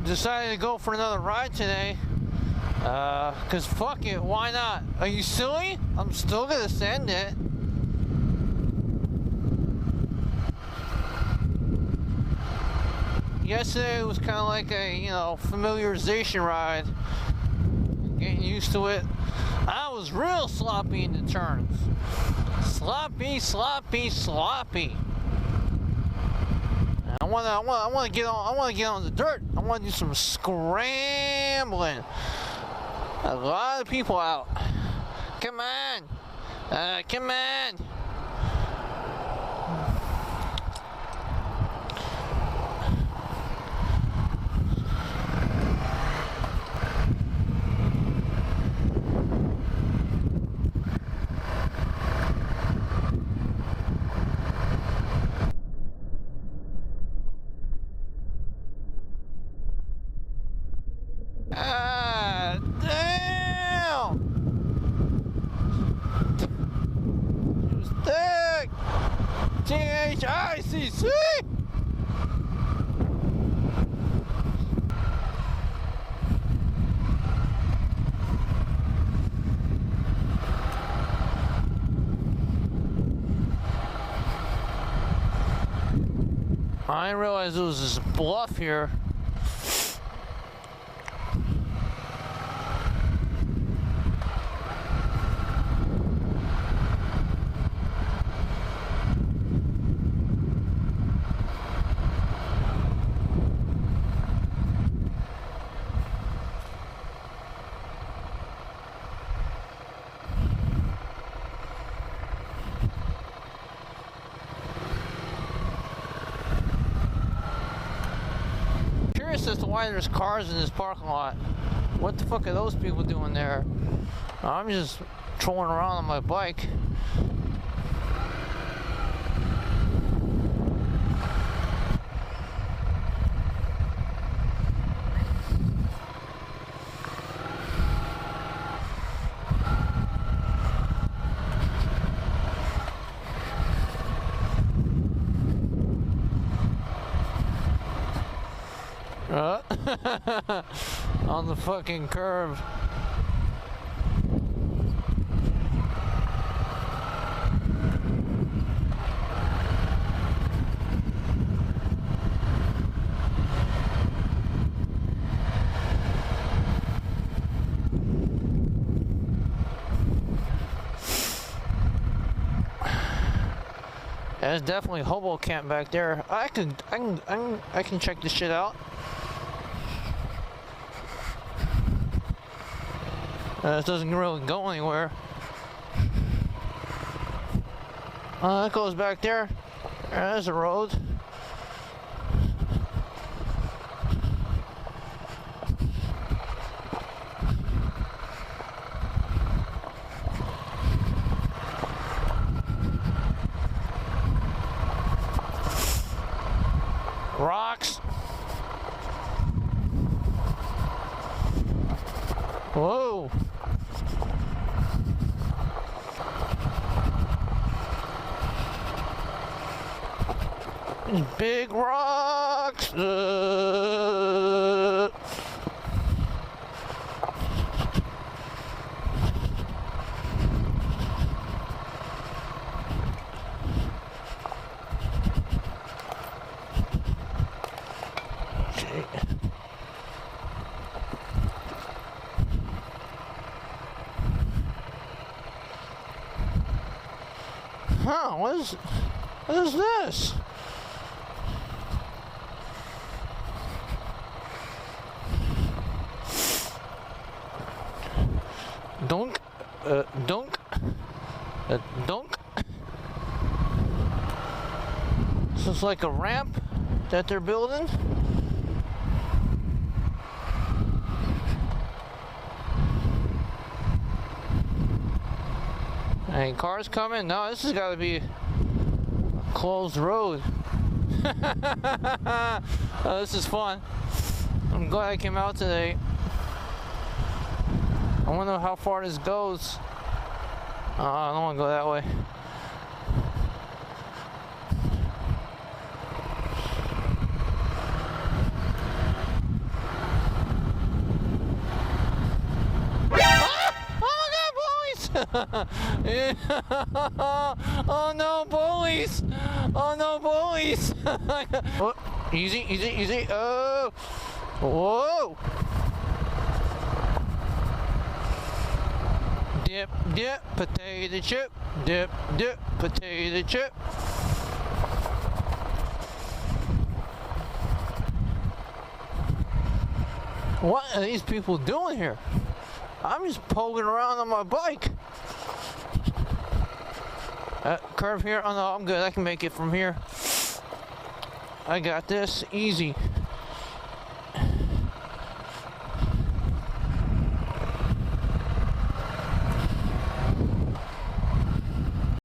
Decided to go for another ride today. Cause fuck it, why not? Are you silly? I'm still gonna send it. Yesterday was kind of like a, familiarization ride. Getting used to it. I was real sloppy in the turns. Sloppy. I want to get on the dirt. I want to do some scrambling. A lot of people out. Come on. Come on. Damn! It was thick! THICC! I didn't realize it was this bluff here. As to why there's cars in this parking lot. What the fuck are those people doing there? I'm just trolling around on my bike. On the fucking curve. There's definitely hobo camp back there. I can check this shit out. It doesn't really go anywhere. That goes back there. There's a road. Rocks. Whoa. Big rocks. Huh, what is this? Dunk, dunk, dunk. This is like a ramp that they're building. Any cars coming? No, this has got to be a closed road. Oh, this is fun. I'm glad I came out today. I wonder how far this goes. I don't want to go that way. Oh no, bullies! Oh no, bullies! Oh, easy, easy, easy. Oh! Whoa! Dip, dip, potato chip. Dip, dip, potato chip. What are these people doing here? I'm just poking around on my bike. Curve here. Oh no, I'm good. I can make it from here. I got this. Easy.